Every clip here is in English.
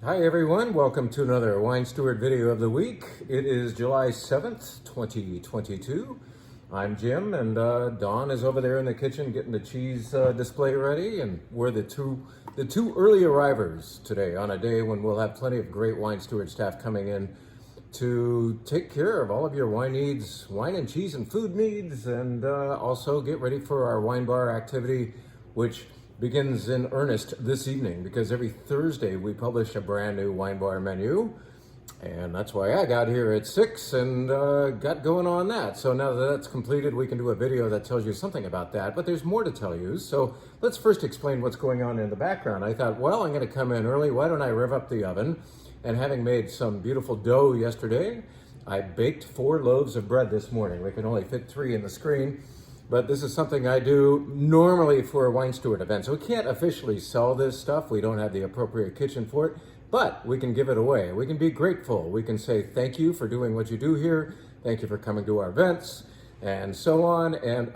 Hi everyone, welcome to another Wine Steward video of the week. It is July 7th, 2022. I'm Jim and Dawn is over there in the kitchen getting the cheese display ready, and we're the two early arrivers today on a day when we'll have plenty of great Wine Steward staff coming in to take care of all of your wine needs, wine and cheese and food needs, and also get ready for our wine bar activity, which begins in earnest this evening, because every Thursday we publish a brand new wine bar menu, and that's why I got here at 6 and got going on that. So now that that's completed, we can do a video that tells you something about that, but there's more to tell you. So let's first explain what's going on in the background. I thought, well, I'm going to come in early. Why don't I rev up the oven? And having made some beautiful dough yesterday, I baked 4 loaves of bread this morning. We can only fit 3 in the screen, but this is something I do normally for a Wine Steward event. So we can't officially sell this stuff. We don't have the appropriate kitchen for it, but we can give it away. We can be grateful. We can say thank you for doing what you do here. Thank you for coming to our events, and so on. And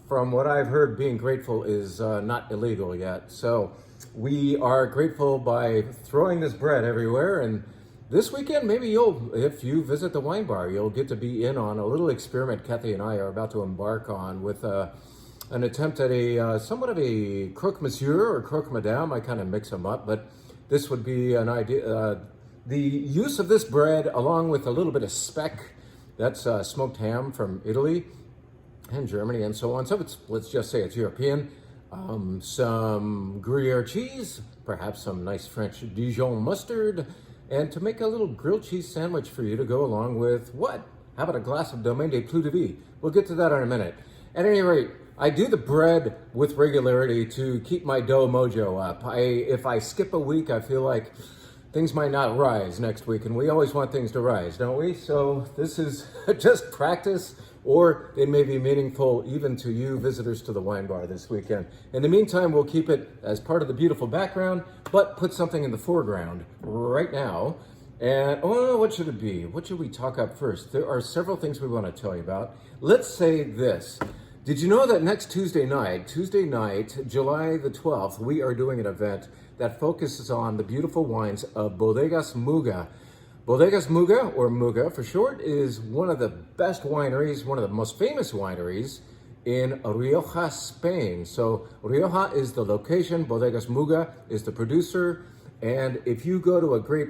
from what I've heard, being grateful is not illegal yet. So we are grateful by throwing this bread everywhere. And this weekend, maybe if you visit the wine bar, you'll get to be in on a little experiment Kathy and I are about to embark on with an attempt at a somewhat of a croque monsieur or croque madame. I kind of mix them up, but this would be an idea. The use of this bread along with a little bit of speck, that's smoked ham from Italy and Germany and so on. So let's just say it's European. Some Gruyere cheese, perhaps some nice French Dijon mustard, and to make a little grilled cheese sandwich for you to go along with what? How about a glass of Domaine de Plus de Vie? We'll get to that in a minute. At any rate, I do the bread with regularity to keep my dough mojo up. If I skip a week, I feel like things might not rise next week, and we always want things to rise, don't we? So this is just practice, or it may be meaningful even to you visitors to the wine bar this weekend. In the meantime, we'll keep it as part of the beautiful background, but put something in the foreground right now. And what should it be? What should we talk up first? There are several things we want to tell you about. Let's say this. Did you know that next Tuesday night, July the 12th, we are doing an event that focuses on the beautiful wines of Bodegas Muga. Bodegas Muga, or Muga for short, is one of the best wineries, one of the most famous wineries in Rioja, Spain. So Rioja is the location, Bodegas Muga is the producer, and if you go to a great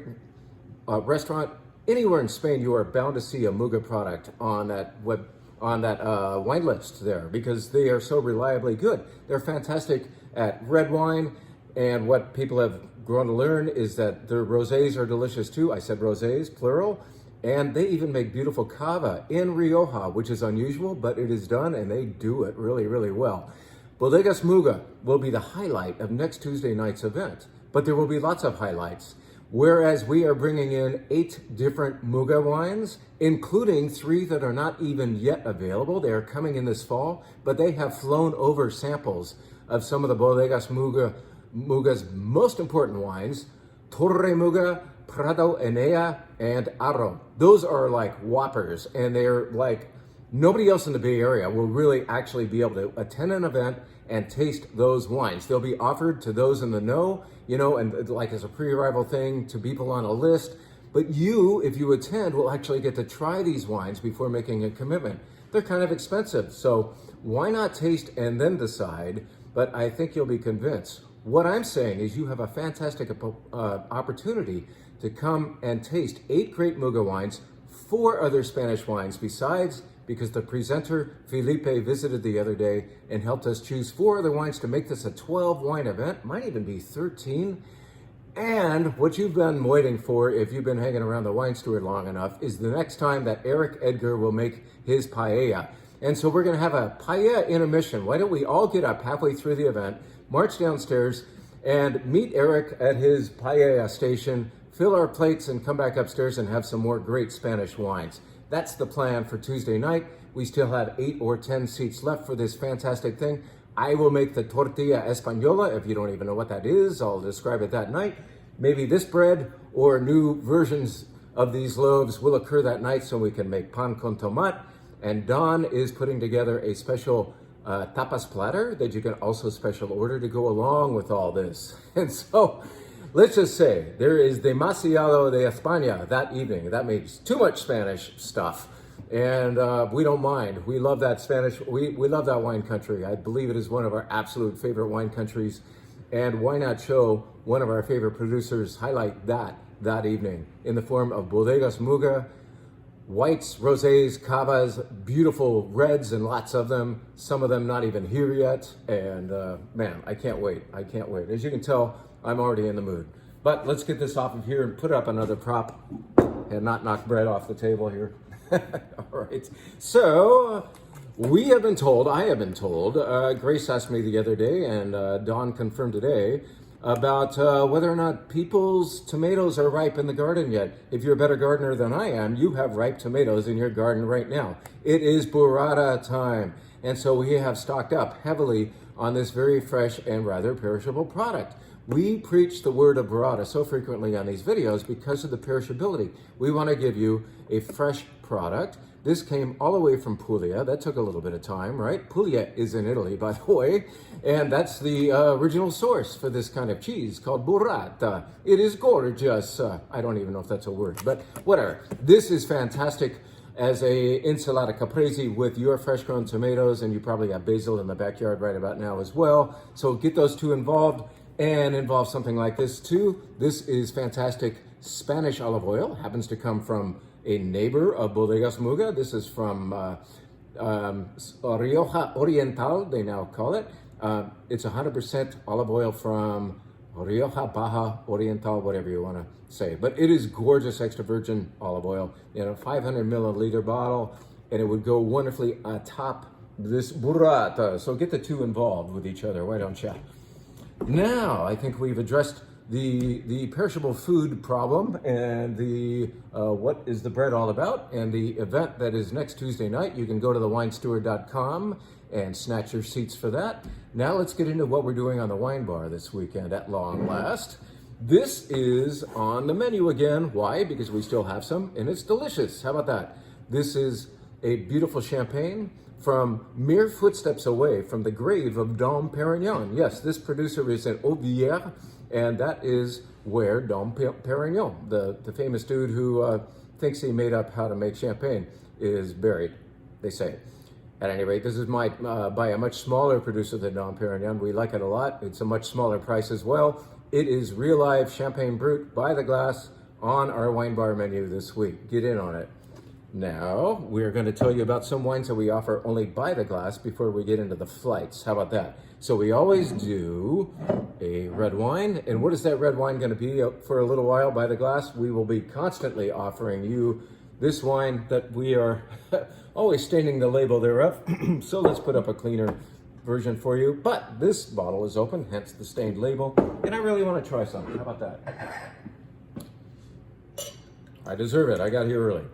restaurant anywhere in Spain, you are bound to see a Muga product on that wine list there, because they are so reliably good. They're fantastic at red wine, and what people have grown to learn is that their rosés are delicious too. I said rosés, plural. And they even make beautiful cava in Rioja, which is unusual, but it is done, and they do it really, really well. Bodegas Muga will be the highlight of next Tuesday night's event, but there will be lots of highlights. Whereas we are bringing in 8 different Muga wines, including 3 that are not even yet available. They are coming in this fall, but they have flown over samples of some of the Bodegas Muga's most important wines: Torre Muga, Prado Enea, and Arro. Those are like whoppers, and they're like nobody else in the Bay Area will really actually be able to attend an event and taste those wines. They'll be offered to those in the know, and like as a pre-arrival thing to people on a list. But you, if you attend, will actually get to try these wines before making a commitment. They're kind of expensive, so why not taste and then decide? But I think you'll be convinced. What I'm saying is you have a fantastic opportunity to come and taste 8 great Muga wines, 4 other Spanish wines besides, because the presenter Felipe visited the other day and helped us choose 4 other wines to make this a 12 wine event, might even be 13. And what you've been waiting for, if you've been hanging around the Wine Steward long enough, is the next time that Eric Edgar will make his paella. And so we're gonna have a paella intermission. Why don't we all get up halfway through the event, march downstairs, and meet Eric at his paella station, fill our plates, and come back upstairs and have some more great Spanish wines. That's the plan for Tuesday night. We still have 8 or 10 seats left for this fantastic thing. I will make the tortilla española. If you don't even know what that is, I'll describe it that night. Maybe this bread or new versions of these loaves will occur that night so we can make pan con tomate. And Don is putting together a special tapas platter that you can also special order to go along with all this. And so let's just say there is demasiado de España that evening. That means too much Spanish stuff. And we don't mind. We love that Spanish. We love that wine country. I believe it is one of our absolute favorite wine countries. And why not show one of our favorite producers highlight that evening in the form of Bodegas Muga, whites, rosés, cavas, beautiful reds and lots of them. Some of them not even here yet. And man, I can't wait. I can't wait. As you can tell, I'm already in the mood. But let's get this off of here and put up another prop and not knock bread off the table here. All right. So we have been told, I have been told, Grace asked me the other day and Dawn confirmed today about whether or not people's tomatoes are ripe in the garden yet. If you're a better gardener than I am, you have ripe tomatoes in your garden right now. It is burrata time. And so we have stocked up heavily on this very fresh and rather perishable product. We preach the word of burrata so frequently on these videos because of the perishability. We want to give you a fresh product. This came all the way from Puglia. That took a little bit of time, right? Puglia is in Italy, by the way, and that's the original source for this kind of cheese called burrata. It is gorgeous. I don't even know if that's a word, but whatever. This is fantastic as a ensalada caprese with your fresh grown tomatoes, and you probably have basil in the backyard right about now as well. So get those two involved and involve something like this too. This is fantastic Spanish olive oil. Happens to come from a neighbor of Bodegas Muga. This is from Rioja Oriental, they now call it. It's 100% olive oil from Rioja Baja Oriental, whatever you want to say. But it is gorgeous extra virgin olive oil in a 500 milliliter bottle, and it would go wonderfully atop this burrata. So get the two involved with each other, why don't you? Now, I think we've addressed the perishable food problem and the what is the bread all about, and the event that is next Tuesday night. You can go to thewinesteward.com and snatch your seats for that. Now let's get into what we're doing on the wine bar this weekend at long last. This is on the menu again. Why? Because we still have some, and it's delicious. How about that? This is a beautiful champagne from mere footsteps away from the grave of Dom Perignon. Yes, this producer is in Aubière, and that is where Dom Perignon, the famous dude who thinks he made up how to make champagne, is buried, they say. At any rate, this is by a much smaller producer than Dom Perignon. We like it a lot. It's a much smaller price as well. It is real live Champagne Brut by the glass on our wine bar menu this week. Get in on it. Now, we're going to tell you about some wines that we offer only by the glass before we get into the flights. How about that? So we always do a red wine. And what is that red wine going to be for a little while by the glass? We will be constantly offering you this wine that we are always staining the label thereof. So let's put up a cleaner version for you. But this bottle is open, hence the stained label. And I really want to try some. How about that? I deserve it. I got here early.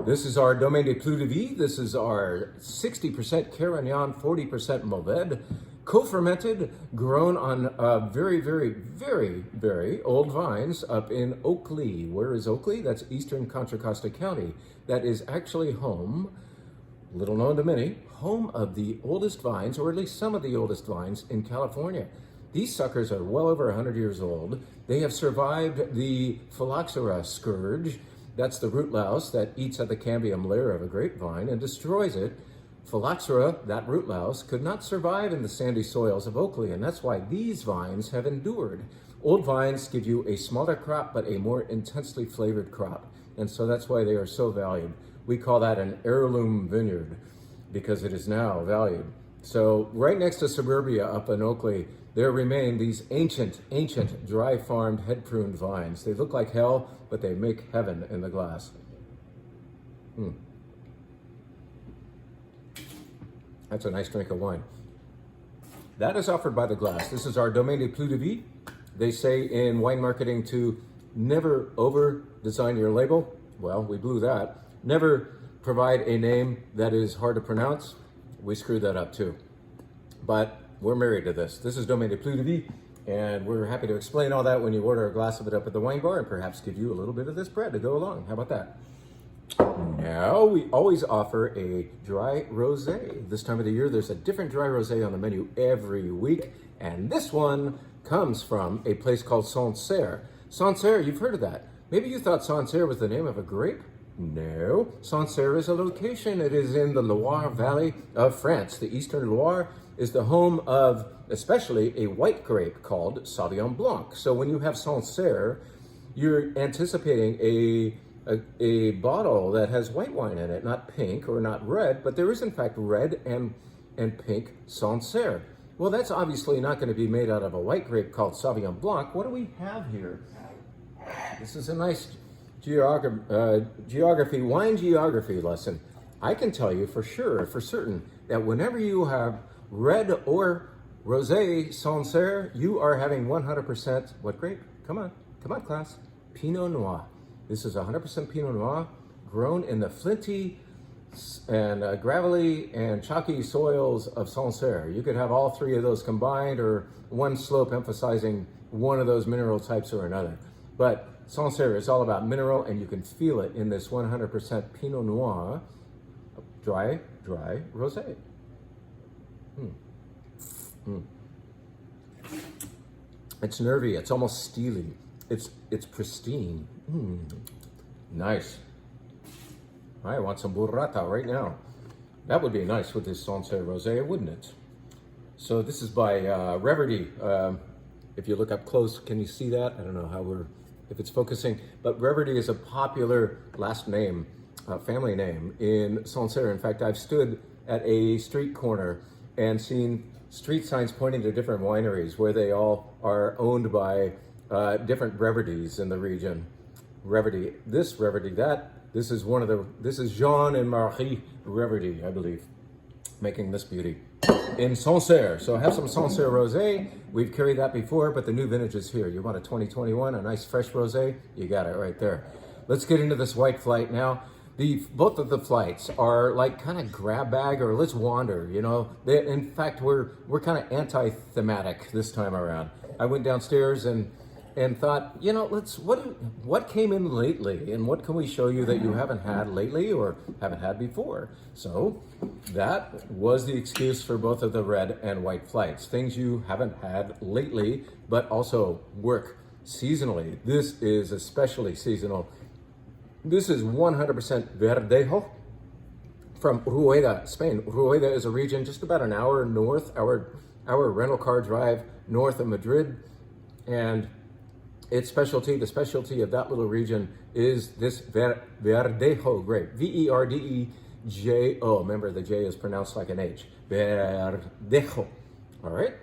This is our Domaine des Plus de Vie. This is our 60% Carignan, 40% Mourvèdre, co-fermented, grown on very, very, very, very old vines up in Oakley. Where is Oakley? That's eastern Contra Costa County. That is actually home, little known to many, home of the oldest vines, or at least some of the oldest vines in California. These suckers are well over 100 years old. They have survived the phylloxera scourge. That's the root louse that eats at the cambium layer of a grapevine and destroys it. Phylloxera, that root louse, could not survive in the sandy soils of Oakley, and that's why these vines have endured. Old vines give you a smaller crop, but a more intensely flavored crop, and so that's why they are so valued. We call that an heirloom vineyard because it is now valued. So right next to suburbia up in Oakley, there remain these ancient, dry farmed, head pruned vines. They look like hell, but they make heaven in the glass. That's a nice drink of wine. That is offered by the glass. This is our Domaine des Plus de Vie. They say in wine marketing to never over design your label. Well, we blew that. Never provide a name that is hard to pronounce. We screwed that up too. But we're married to this. This is Domaine des Plus de Vie, and we're happy to explain all that when you order a glass of it up at the wine bar, and perhaps give you a little bit of this bread to go along. How about that? Now, we always offer a dry rosé. This time of the year, there's a different dry rosé on the menu every week, and this one comes from a place called Sancerre. Sancerre, you've heard of that. Maybe you thought Sancerre was the name of a grape? No, Sancerre is a location. It is in the Loire Valley of France. The Eastern Loire is the home of especially a white grape called Sauvignon Blanc. So when you have Sancerre, you're anticipating a bottle that has white wine in it, not pink or not red, but there is in fact red and pink Sancerre. Well, that's obviously not going to be made out of a white grape called Sauvignon Blanc. What do we have here? This is a nice wine geography lesson. I can tell you for sure, for certain, that whenever you have red or rosé Sancerre, you are having 100% what grape? Come on, class. Pinot Noir. This is 100% Pinot Noir, grown in the flinty and gravelly and chalky soils of Sancerre. You could have all three of those combined, or one slope emphasizing one of those mineral types or another. But Sancerre is all about mineral, and you can feel it in this 100% Pinot Noir, dry rosé. It's nervy. It's almost steely. It's pristine. Nice. I want some burrata right now. That would be nice with this Sancerre rosé, wouldn't it? So this is by Reverdy. If you look up close, can you see that? I don't know if it's focusing, but Reverdy is a popular last name, family name in Sancerre. In fact, I've stood at a street corner and seen street signs pointing to different wineries where they all are owned by different Reverdys in the region. Reverdy, this Reverdy, that. This is Jean and Marie Reverdy, I believe, making this beauty in Sancerre. So have some Sancerre rosé. We've carried that before, but the new vintage is here. You want a 2021, a nice fresh rosé? You got it right there. Let's get into this white flight now. Both of the flights are like kind of grab bag or let's wander, you know. In fact, we're kind of anti-thematic this time around. I went downstairs and thought, you know, what came in lately and what can we show you that you haven't had lately or haven't had before? So that was the excuse for both of the red and white flights. Things you haven't had lately, but also work seasonally. This is especially seasonal. This is 100% Verdejo from Rueda, Spain. Rueda is a region just about an hour north, our rental car drive north of Madrid. And its specialty, the specialty of that little region, is this Verdejo grape. Verdejo. Remember, the J is pronounced like an H. Verdejo. All right?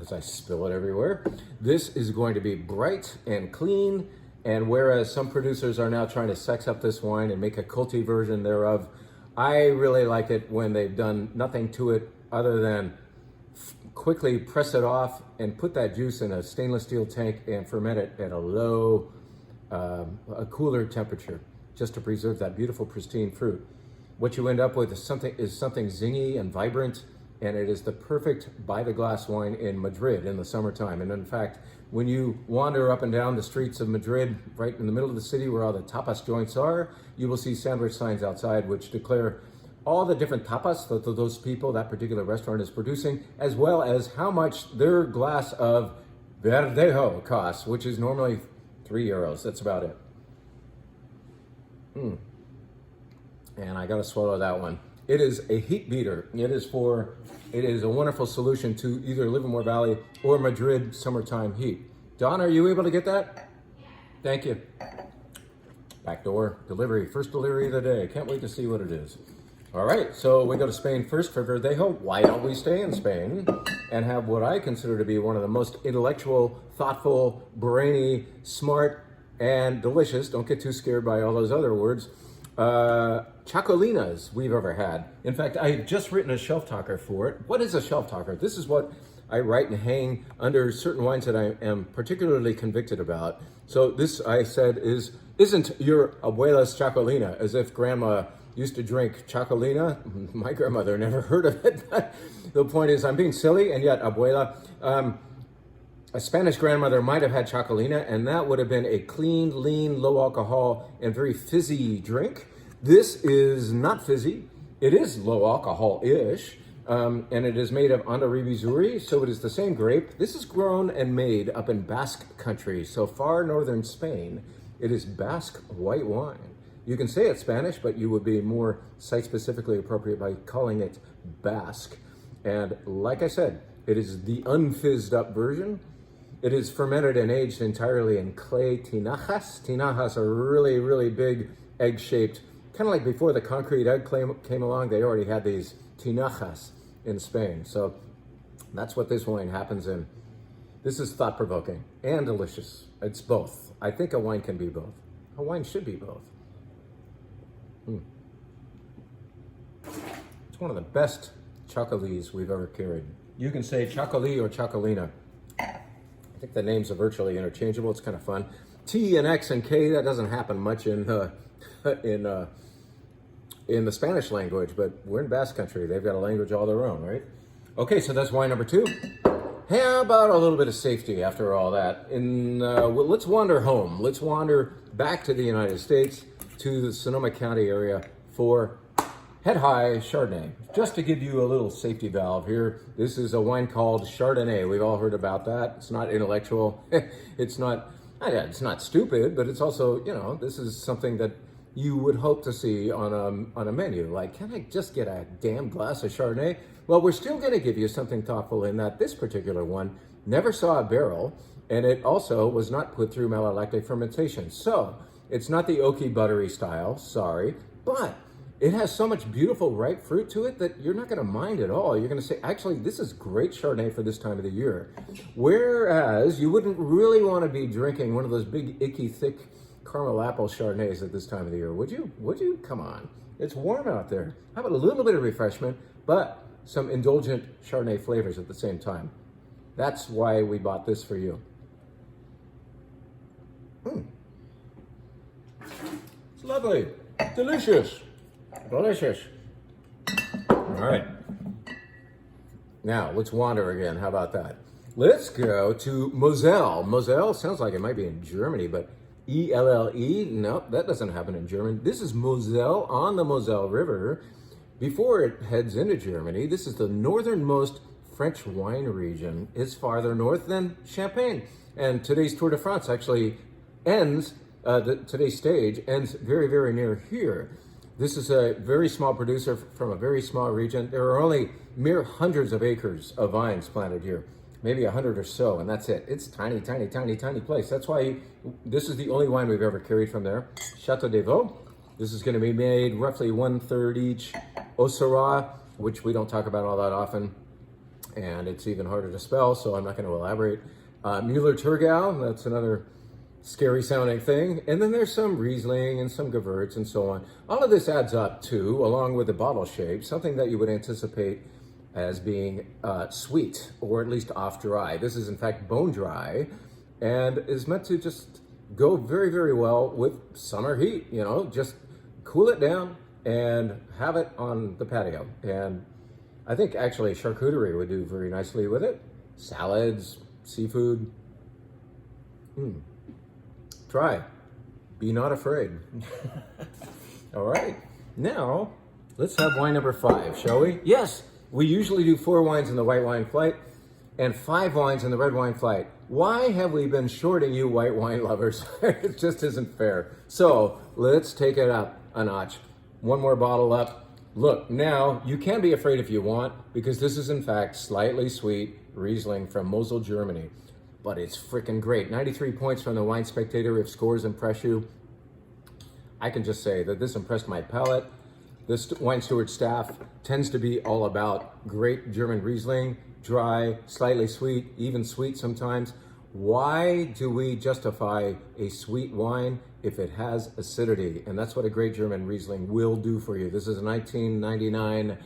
As I spill it everywhere. This is going to be bright and clean. And whereas some producers are now trying to sex up this wine and make a culty version thereof, I really like it when they've done nothing to it other than quickly press it off and put that juice in a stainless steel tank and ferment it at a low, a cooler temperature, just to preserve that beautiful, pristine fruit. What you end up with is something zingy and vibrant, and it is the perfect by-the-glass wine in Madrid in the summertime. And in fact, when you wander up and down the streets of Madrid, right in the middle of the city where all the tapas joints are, you will see sandwich signs outside which declare all the different tapas that those people, that particular restaurant is producing, as well as how much their glass of Verdejo costs, which is normally €3. That's about it. And I gotta swallow that one. It is a heat beater. It is a wonderful solution to either Livermore Valley or Madrid summertime heat. Don, are you able to get that? Thank you. Backdoor delivery, first delivery of the day. Can't wait to see what it is. All right, so we go to Spain first for Verdejo. Why don't we stay in Spain and have what I consider to be one of the most intellectual, thoughtful, brainy, smart, and delicious, don't get too scared by all those other words, chacolinas we've ever had. In fact, I've just written a shelf talker for it. What is a shelf talker? This is what I write and hang under certain wines that I am particularly convicted about. So this, I said, isn't your abuela's chacolina, as if grandma used to drink chacolina. My grandmother never heard of it. The point is, I'm being silly, and yet abuela, a Spanish grandmother might have had chacolina, and that would have been a clean, lean, low alcohol, and very fizzy drink. This is not fizzy. It is low alcohol-ish, and it is made of Andaribizuri, so it is the same grape. This is grown and made up in Basque country, so far northern Spain. It is Basque white wine. You can say it's Spanish, but you would be more site-specifically appropriate by calling it Basque. And like I said, it is the unfizzed up version. It is fermented and aged entirely in clay tinajas. Tinajas are really, really big egg-shaped, kind of like before the concrete egg came along, they already had these tinajas in Spain. So that's what this wine happens in. This is thought-provoking and delicious. It's both. I think a wine can be both. A wine should be both. It's one of the best chocolis we've ever carried. You can say chocoli or chocolina. I think the names are virtually interchangeable. It's kind of fun. T and X and K, that doesn't happen much in the Spanish language, but we're in Basque country. They've got a language all their own, right? Okay, so that's wine number 2. How about a little bit of safety after all that? Well, let's wander home. Let's wander back to the United States, to the Sonoma County area for Head High Chardonnay. Just to give you a little safety valve here, this is a wine called Chardonnay. We've all heard about that. It's not intellectual. It's not stupid, but it's also, you know, this is something that you would hope to see on a menu. Like, can I just get a damn glass of Chardonnay? Well, we're still going to give you something thoughtful in that this particular one never saw a barrel, and it also was not put through malolactic fermentation. So it's not the oaky buttery style, sorry, but it has so much beautiful ripe fruit to it that you're not going to mind at all. You're going to say, actually, this is great Chardonnay for this time of the year. Whereas you wouldn't really want to be drinking one of those big, icky, thick caramel apple Chardonnays at this time of the year, would you? Would you? Come on. It's warm out there. How about a little bit of refreshment, but some indulgent Chardonnay flavors at the same time? That's why we bought this for you. It's lovely. Delicious. Delicious. All right. Now, let's wander again. How about that? Let's go to Moselle. Moselle sounds like it might be in Germany, but E-L-L-E? Nope, that doesn't happen in German. This is Moselle on the Moselle River. Before it heads into Germany, this is the northernmost French wine region. It's farther north than Champagne. And today's Tour de France actually ends, today's stage ends very, very near here. This is a very small producer from a very small region. There are only mere hundreds of acres of vines planted here, maybe 100 or so, and that's it. It's tiny, tiny, tiny, tiny place. That's why this is the only wine we've ever carried from there. Chateau des Vaux. This is going to be made roughly 1/3 each. Osira, which we don't talk about all that often, and it's even harder to spell, so I'm not going to elaborate. Müller-Thurgau, that's another scary sounding thing. And then there's some Riesling and some Gewürz and so on. All of this adds up to, along with the bottle shape, something that you would anticipate as being sweet, or at least off dry. This is in fact bone dry and is meant to just go very, very well with summer heat. You know, just cool it down and have it on the patio. And I think actually charcuterie would do very nicely with it. Salads, seafood. Try. Be not afraid. All right. Now, let's have wine number 5, shall we? Yes, we usually do 4 wines in the white wine flight and 5 wines in the red wine flight. Why have we been shorting you white wine lovers? It just isn't fair. So let's take it up a notch. One more bottle up. Look, now you can be afraid if you want, because this is in fact slightly sweet Riesling from Mosel, Germany. But it's freaking great. 93 points from the Wine Spectator if scores impress you. I can just say that this impressed my palate. This wine steward staff tends to be all about great German Riesling, dry, slightly sweet, even sweet sometimes. Why do we justify a sweet wine if it has acidity? And that's what a great German Riesling will do for you. This is a 1999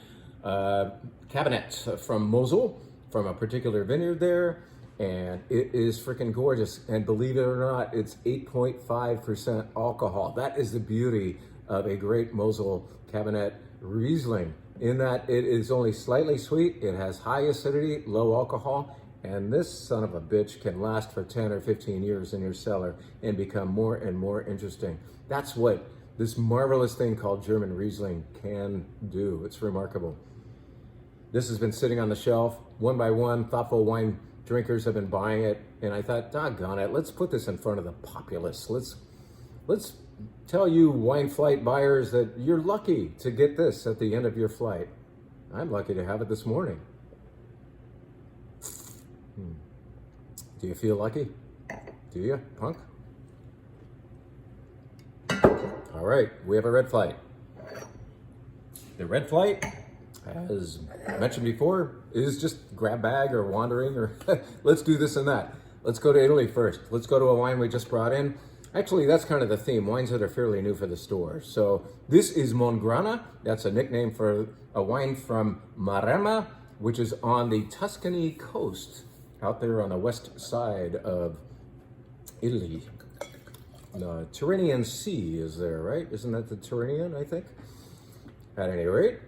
Cabernet from Mosel, from a particular vineyard there. And it is freaking gorgeous. And believe it or not, it's 8.5% alcohol. That is the beauty of a great Mosel Cabernet Riesling, in that it is only slightly sweet, it has high acidity, low alcohol, and this son of a bitch can last for 10 or 15 years in your cellar and become more and more interesting. That's what this marvelous thing called German Riesling can do. It's remarkable. This has been sitting on the shelf. One by one, thoughtful wine drinkers have been buying it. And I thought, doggone it, let's put this in front of the populace. Let's tell you wine flight buyers that you're lucky to get this at the end of your flight. I'm lucky to have it this morning. Do you feel lucky? Do you, punk? All right, we have a red flight. The red flight, as mentioned before, is just grab bag or wandering or let's do this and that. Let's go to Italy first. Let's go to a wine we just brought in. Actually, that's kind of the theme, wines that are fairly new for the store. So this is Mongrana. That's a nickname for a wine from Maremma, which is on the Tuscany coast, out there on the west side of Italy. The Tyrrhenian Sea is there, right? Isn't that the Tyrrhenian, I think? At any rate,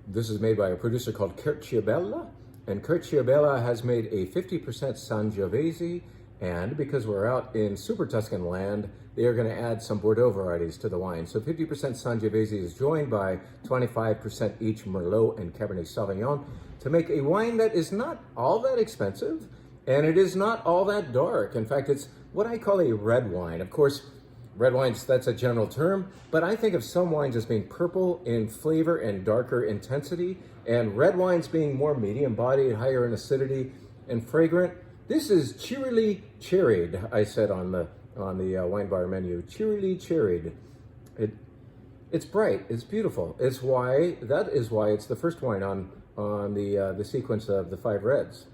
this is made by a producer called Cerchiabella, and Cerchiabella has made a 50% Sangiovese, and because we're out in Super Tuscan land, they are going to add some Bordeaux varieties to the wine. So 50% Sangiovese is joined by 25% each Merlot and Cabernet Sauvignon to make a wine that is not all that expensive, and it is not all that dark. In fact, it's what I call a red wine. Of course, red wines, that's a general term, but I think of some wines as being purple in flavor and darker intensity, and red wines being more medium-bodied, higher in acidity and fragrant. This is cheerily cherried, I said on the wine bar menu. Cheerily cherried. It's bright. It's beautiful. That is why it's the first wine on the sequence of the 5 reds.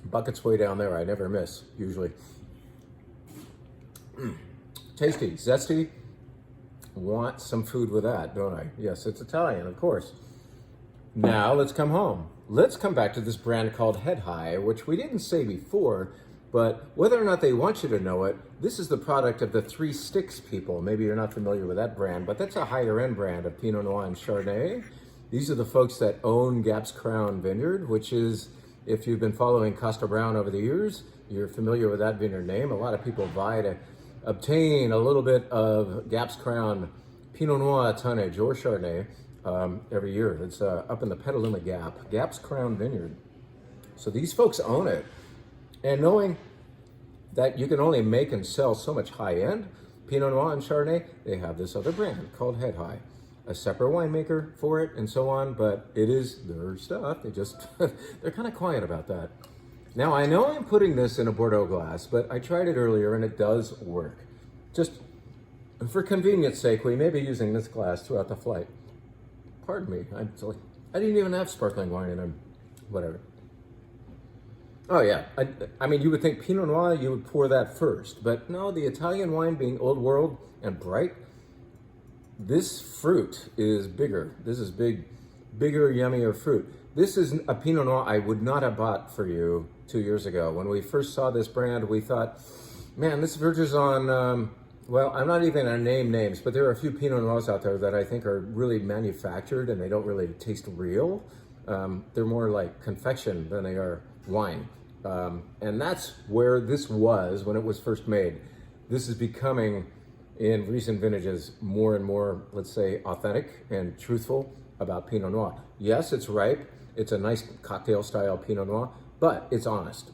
Bucket's way down there. I never miss, usually. Tasty, zesty. Want some food with that, don't I? Yes, it's Italian, of course. Now, let's come home. Let's come back to this brand called Head High, which we didn't say before, but whether or not they want you to know it, this is the product of the Three Sticks people. Maybe you're not familiar with that brand, but that's a higher end brand of Pinot Noir and Chardonnay. These are the folks that own Gap's Crown Vineyard, which is, if you've been following Costa Brown over the years, you're familiar with that vineyard name. A lot of people vie to obtain a little bit of Gap's Crown Pinot Noir tonnage or Chardonnay every year. It's up in the Petaluma Gap, Gap's Crown Vineyard. So these folks own it. And knowing that you can only make and sell so much high-end Pinot Noir and Chardonnay, they have this other brand called Head High. A separate winemaker for it and so on, but it is their stuff. They're kind of quiet about that. Now, I know I'm putting this in a Bordeaux glass, but I tried it earlier and it does work. Just for convenience sake, we may be using this glass throughout the flight. Pardon me, I didn't even have sparkling wine in them, whatever. Oh yeah, I mean, you would think Pinot Noir, you would pour that first, but no, the Italian wine being old world and bright, this fruit is bigger. This is bigger, yummier fruit. This is a Pinot Noir I would not have bought for you 2 years ago. When we first saw this brand, we thought, man, this verges on, well, I'm not even going to name names, but there are a few Pinot Noirs out there that I think are really manufactured and they don't really taste real. They're more like confection than they are wine. And that's where this was when it was first made. This is becoming, in recent vintages, more and more, let's say, authentic and truthful about Pinot Noir. Yes, it's ripe. It's a nice cocktail-style Pinot Noir, but it's honest.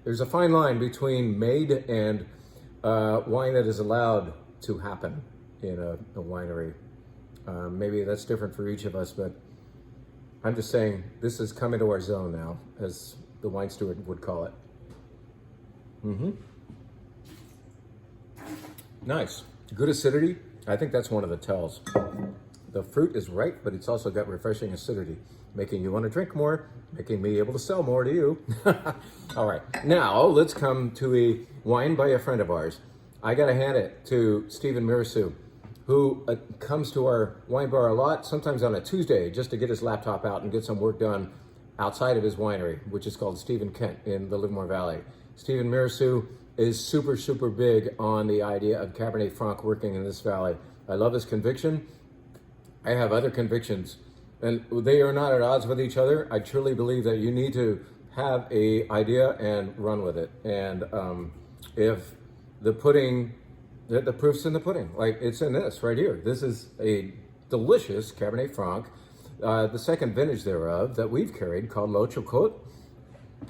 There's a fine line between made and wine that is allowed to happen in a winery. Maybe that's different for each of us, but I'm just saying this is coming to our zone now, as the wine steward would call it. Nice. Good acidity. I think that's one of the tells. The fruit is ripe, but it's also got refreshing acidity, making you want to drink more, making me able to sell more to you. All right. Now, let's come to a wine by a friend of ours. I got to hand it to Stephen Mirasu, who comes to our wine bar a lot, sometimes on a Tuesday, just to get his laptop out and get some work done outside of his winery, which is called Stephen Kent in the Livermore Valley. Stephen Mirasu is super, super big on the idea of Cabernet Franc working in this valley. I love his conviction. I have other convictions, and they are not at odds with each other. I truly believe that you need to have an idea and run with it. And if the pudding The proof's in the pudding. Like, it's in this right here. This is a delicious Cabernet Franc, the second vintage thereof that we've carried, called Lo Chocolat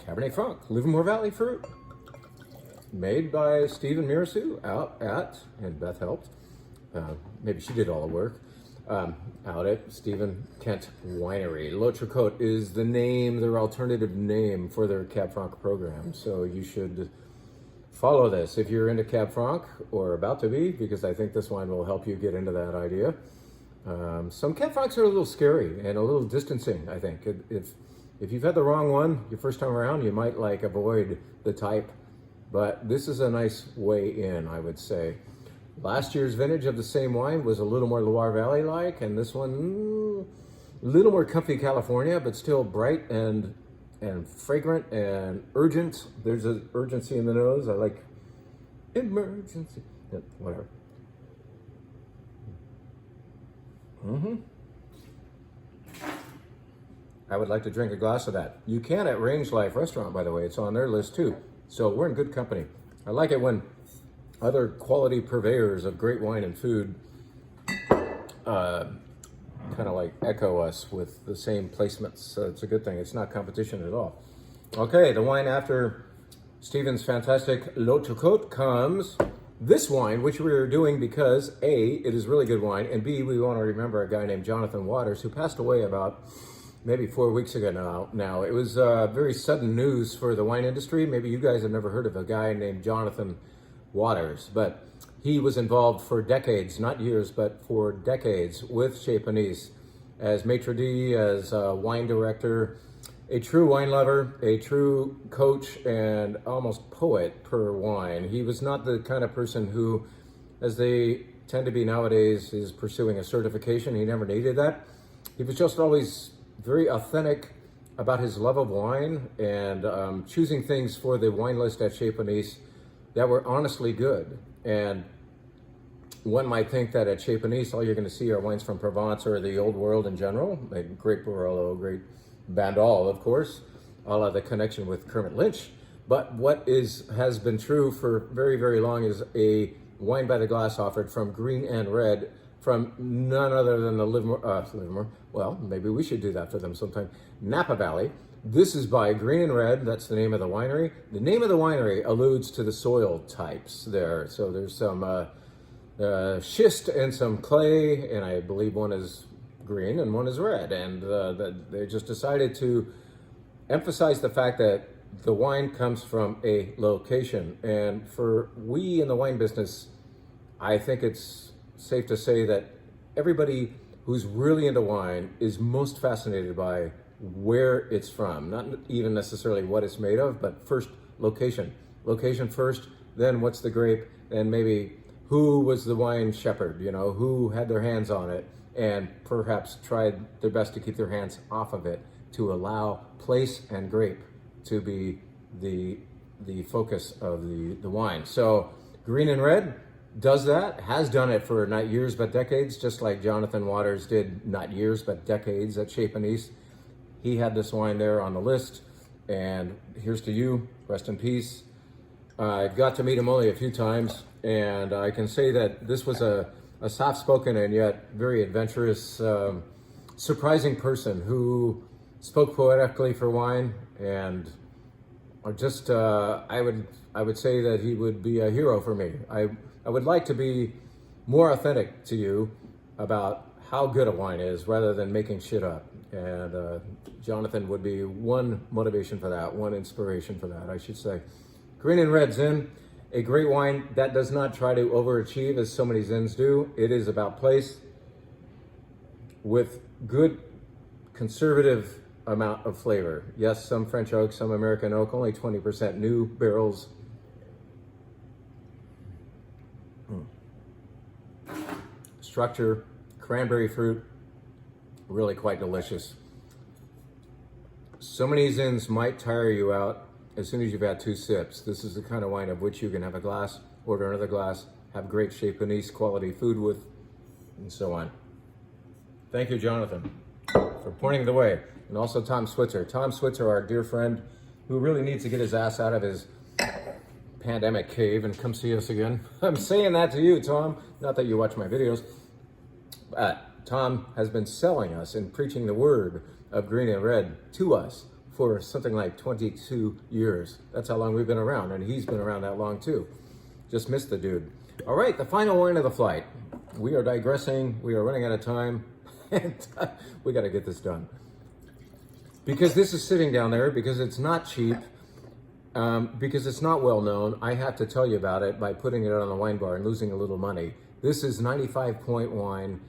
Cabernet Franc, Livermore Valley fruit, made by Stephen Mirasu out at, and Beth helped, maybe she did all the work, out at Stephen Kent Winery. Lo Chocolat is the name, their alternative name for their Cab Franc program. So you should follow this if you're into Cab Franc, or about to be, because I think this wine will help you get into that idea. Some Cab Francs are a little scary and a little distancing, I think. If you've had the wrong one your first time around, you might like avoid the type, but this is a nice way in, I would say. Last year's vintage of the same wine was a little more Loire Valley-like, and this one, a little more comfy California, but still bright and fragrant and urgent. There's an urgency in the nose. I like emergency. Yeah, whatever. I would like to drink a glass of that. You can at Range Life Restaurant, by the way. It's on their list too. So we're in good company. I like it when other quality purveyors of great wine and food kind of like echo us with the same placements. So it's a good thing. It's not competition at all. Okay, the wine after Stephen's fantastic Lo Chocolat comes this wine, which we are doing because A, it is really good wine, and B, we want to remember a guy named Jonathan Waters who passed away about maybe 4 weeks ago now. It was very sudden news for the wine industry. Maybe you guys have never heard of a guy named Jonathan Waters, but he was involved for decades, not years, but for decades with Chez Panisse as maitre d', as a wine director, a true wine lover, a true coach, and almost poet per wine. He was not the kind of person who, as they tend to be nowadays, is pursuing a certification. He never needed that. He was just always very authentic about his love of wine and choosing things for the wine list at Chez Panisse that were honestly good. And one might think that at Chez Panisse, all you're going to see are wines from Provence or the Old World in general, like great Barolo, great Bandol, of course, a la the connection with Kermit Lynch. But what has been true for very, very long is a wine by the glass offered from green and red from none other than the Livermore, well, maybe we should do that for them sometime, Napa Valley. This is by Green and Red. That's the name of the winery. The name of the winery alludes to the soil types there. So there's some schist and some clay, and I believe one is green and one is red. And they just decided to emphasize the fact that the wine comes from a location. And for we in the wine business, I think it's safe to say that everybody who's really into wine is most fascinated by where it's from, not even necessarily what it's made of, but first location. Location first, then what's the grape, and maybe who was the wine shepherd, who had their hands on it and perhaps tried their best to keep their hands off of it to allow place and grape to be the focus of the wine. So Green and Red does that, has done it for not years but decades, just like Jonathan Waters did not years but decades at Chez Panisse. He had this wine there on the list, and here's to you, rest in peace. I got to meet him only a few times, and I can say that this was a soft-spoken and yet very adventurous, surprising person who spoke poetically for wine, and just I would say that he would be a hero for me. I would like to be more authentic to you about how good a wine is rather than making shit up. And Jonathan would be one motivation for that, one inspiration for that, I should say. Green and Red Zin, a great wine that does not try to overachieve as so many Zins do. It is about place with good conservative amount of flavor. Yes, some French oak, some American oak, only 20% new barrels. Structure, cranberry fruit, really quite delicious. So many Zins might tire you out as soon as you've had 2 sips. This is the kind of wine of which you can have a glass, order another glass, have great Chez Panisse quality food with, and so on. Thank you, Jonathan, for pointing the way. And also Tom Switzer. Tom Switzer, our dear friend, who really needs to get his ass out of his pandemic cave and come see us again. I'm saying that to you, Tom, not that you watch my videos. Tom has been selling us and preaching the word of green and red to us for something like 22 years. That's how long we've been around, and he's been around that long too. Just missed the dude. All right, the final wine of the flight. We are digressing. We are running out of time, and we got to get this done. Because this is sitting down there, because it's not cheap, because it's not well known, I have to tell you about it by putting it on the wine bar and losing a little money. This is 95-point wine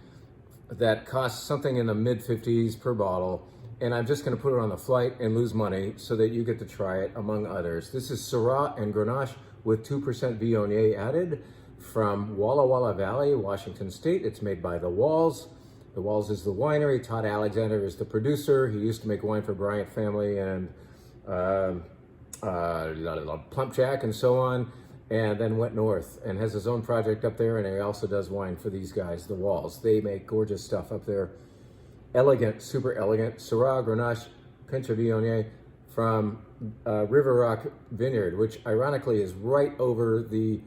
that costs something in the mid-50s per bottle, and I'm just going to put it on the flight and lose money so that you get to try it, among others. This is Syrah and Grenache with 2% Viognier added from Walla Walla Valley, Washington State. It's made by The Walls. The Walls is the winery. Todd Alexander is the producer. He used to make wine for Bryant Family and Plump Jack and so on, and then went north and has his own project up there, and he also does wine for these guys, The Walls. They make gorgeous stuff up there. Elegant, super elegant. Syrah, Grenache, pinch of Viognier from River Rock Vineyard, which ironically is right over the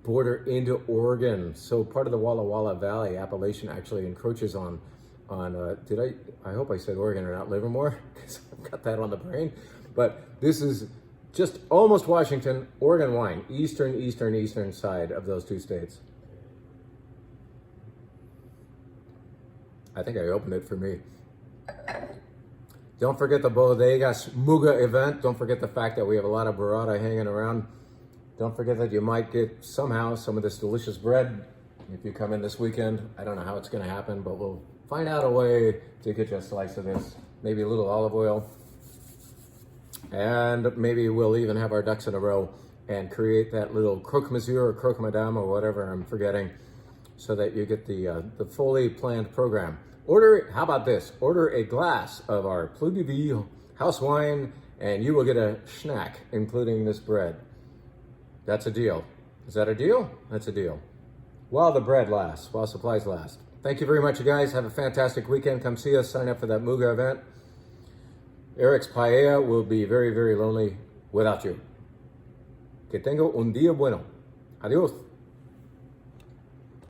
border into Oregon. So part of the Walla Walla Valley appellation actually encroaches on I hope I said Oregon or not Livermore, because I've got that on the brain. But this is just almost Washington, Oregon wine, eastern side of those two states. I think I opened it for me. Don't forget the Bodegas Muga event. Don't forget the fact that we have a lot of burrata hanging around. Don't forget that you might get somehow some of this delicious bread if you come in this weekend. I don't know how it's going to happen, but we'll find out a way to get you a slice of this. Maybe a little olive oil. And maybe we'll even have our ducks in a row and create that little croque monsieur or croque madame or whatever I'm forgetting, so that you get the fully planned program. How about this? Order a glass of our Plus de Vie house wine and you will get a snack, including this bread. That's a deal. Is that a deal? That's a deal. While the bread lasts, while supplies last. Thank you very much, you guys. Have a fantastic weekend. Come see us. Sign up for that Muga event. Eric's Paella will be very, very lonely without you. Que tengo un día bueno. Adiós.